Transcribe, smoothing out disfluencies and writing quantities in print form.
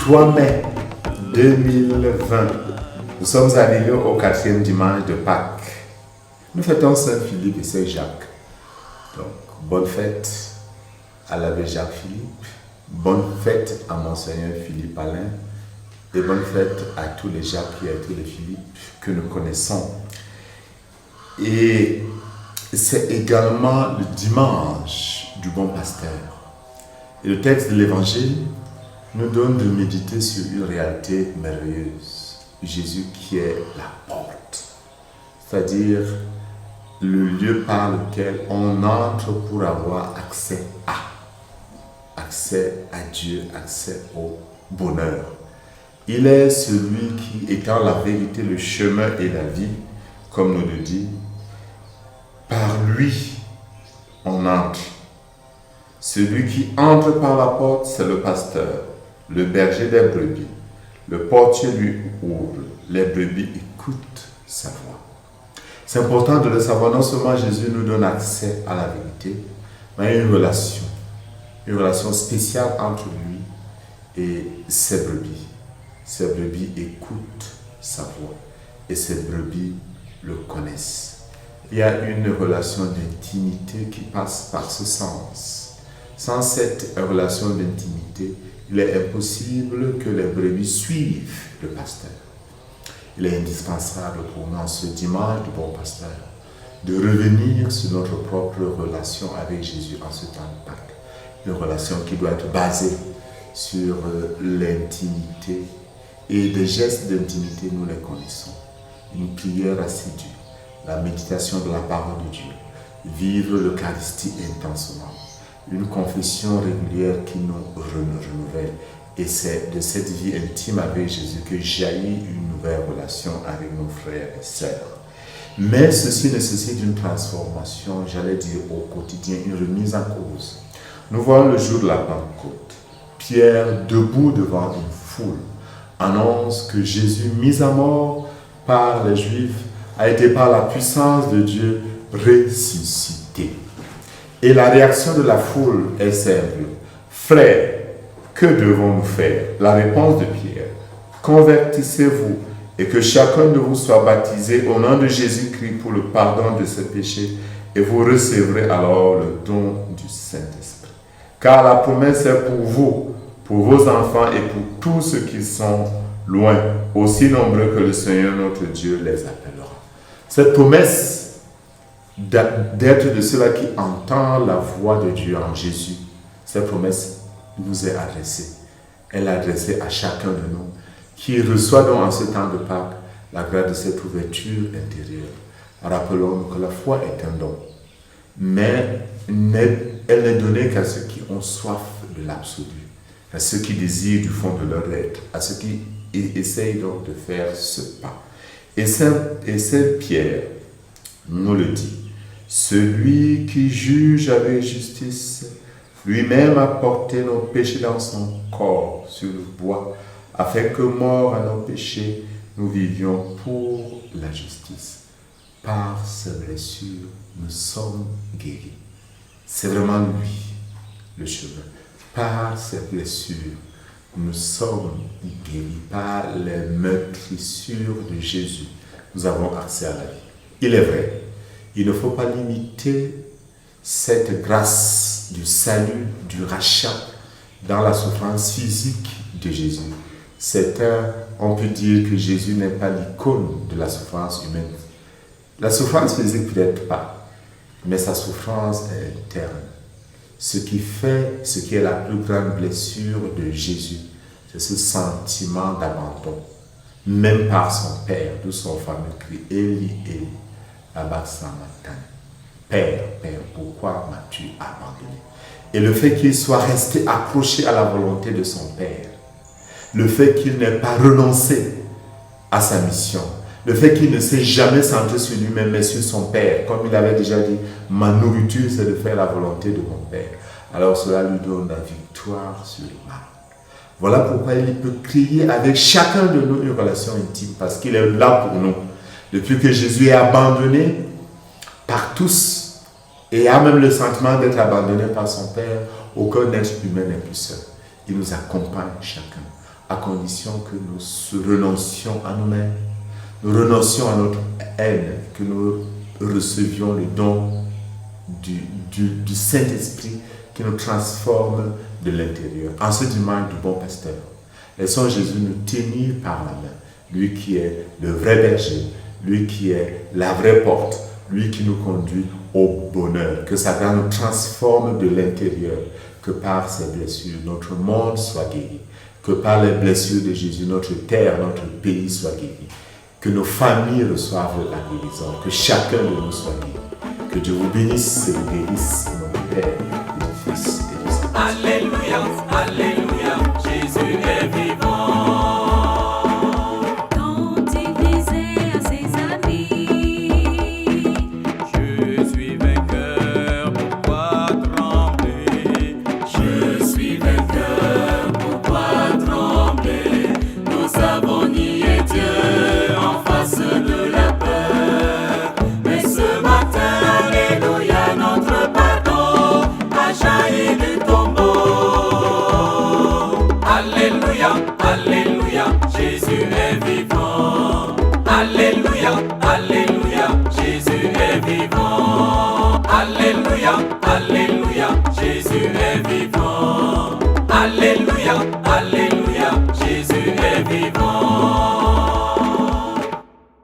3 mai 2020, nous sommes arrivés au 4e dimanche de Pâques. Nous fêtons Saint Philippe et Saint Jacques. Donc, bonne fête à l'abbé Jacques Philippe, bonne fête à Monseigneur Philippe Alain et bonne fête à tous les Jacques et à tous les Philippe que nous connaissons. Et c'est également le dimanche du bon pasteur. Et le texte de l'Évangile nous donne de méditer sur une réalité merveilleuse. Jésus qui est la porte, c'est-à-dire le lieu par lequel on entre pour avoir accès à Dieu, accès au bonheur. Il est celui qui, étant la vérité, le chemin et la vie, comme nous le dit, par lui on entre. Celui qui entre par la porte, c'est le pasteur, le berger des brebis. Le portier lui ouvre, les brebis écoutent sa voix. C'est important de le savoir, non seulement Jésus nous donne accès à la vérité, mais une relation spéciale entre lui et ses brebis. Ses brebis écoutent sa voix et ses brebis le connaissent. Il y a une relation d'intimité qui passe par ce sens. Sans cette relation d'intimité, il est impossible que les brebis suivent le pasteur. Il est indispensable pour nous, en ce dimanche du bon pasteur, de revenir sur notre propre relation avec Jésus en ce temps de Pâques. Une relation qui doit être basée sur l'intimité. Et des gestes d'intimité, nous les connaissons. Une prière assidue, la méditation de la parole de Dieu, vivre l'Eucharistie intensement, une confession régulière qui nous renouvelle. Et c'est de cette vie intime avec Jésus que jaillit une nouvelle relation avec nos frères et sœurs. Mais ceci nécessite une transformation, j'allais dire au quotidien, une remise en cause. Nous voyons le jour de la Pentecôte. Pierre, debout devant une foule, annonce que Jésus, mis à mort par les Juifs, a été par la puissance de Dieu ressuscité. Et la réaction de la foule est simple. Frères, que devons-nous faire? La réponse de Pierre. Convertissez-vous et que chacun de vous soit baptisé au nom de Jésus-Christ pour le pardon de ses péchés et vous recevrez alors le don du Saint-Esprit. Car la promesse est pour vous, pour vos enfants et pour tous ceux qui sont loin, aussi nombreux que le Seigneur notre Dieu les appellera. Cette promesse d'être de ceux-là qui entendent la voix de Dieu en Jésus, cette promesse nous est adressée. Elle est adressée à chacun de nous qui reçoit donc en ce temps de Pâques la grâce de cette ouverture intérieure. Rappelons-nous que la foi est un don, mais elle n'est donnée qu'à ceux qui ont soif de l'absolu, à ceux qui désirent du fond de leur être, à ceux qui essayent donc de faire ce pas. Et Saint Pierre nous le dit. Celui qui juge avec justice, lui-même a porté nos péchés dans son corps sur le bois, afin que, morts à nos péchés, nous vivions pour la justice. Par ses blessures, nous sommes guéris. C'est vraiment lui, le chemin. Par ses blessures, nous sommes guéris. Par les meurtrissures de Jésus, nous avons accès à la vie. Il est vrai, il ne faut pas limiter cette grâce du salut, du rachat, dans la souffrance physique de Jésus. On peut dire que Jésus n'est pas l'icône de la souffrance humaine. La souffrance physique peut-être pas, mais sa souffrance est interne. Ce qui est la plus grande blessure de Jésus, c'est ce sentiment d'abandon, même par son Père, d'où son fameux cri, Élie, Élie, lama sabachthani. Père, Père, pourquoi m'as-tu abandonné? Et le fait qu'il soit resté accroché à la volonté de son Père, le fait qu'il n'ait pas renoncé à sa mission, le fait qu'il ne s'est jamais centré sur lui-même mais sur son Père, comme il avait déjà dit, ma nourriture c'est de faire la volonté de mon Père. Alors cela lui donne la victoire sur le mal. Voilà pourquoi il peut crier avec chacun de nous une relation intime, parce qu'il est là pour nous. Depuis que Jésus est abandonné par tous et a même le sentiment d'être abandonné par son Père, aucun être humain n'est plus seul. Il nous accompagne chacun. à condition que nous renoncions à nous-mêmes, nous renoncions à notre haine, que nous recevions le don du Saint-Esprit qui nous transforme de l'intérieur. En ce dimanche du bon pasteur, laissons Jésus nous tenir par la main, lui qui est le vrai berger, lui qui est la vraie porte, lui qui nous conduit au bonheur. Que sa grâce nous transforme de l'intérieur, que par ses blessures, notre monde soit guéri, que par les blessures de Jésus, notre terre, notre pays soit guéri, que nos familles reçoivent la guérison, que chacun de nous soit guéri. Que Dieu vous bénisse et vous guérisse, au nom du Père, et du Fils et du Saint-Esprit. Alléluia, Alléluia, Jésus est vivant. Quand il disait à ses amis, Je suis vainqueur, pourquoi trembler? Je suis vainqueur, pourquoi trembler? Nous avons nié Dieu en face de la peur. Mais ce matin, Alléluia, notre pardon a jailli du tombeau. Alléluia, Alléluia, Jésus est vivant. Alléluia, Alléluia, Jésus est vivant. Alléluia, Alléluia, Jésus est vivant.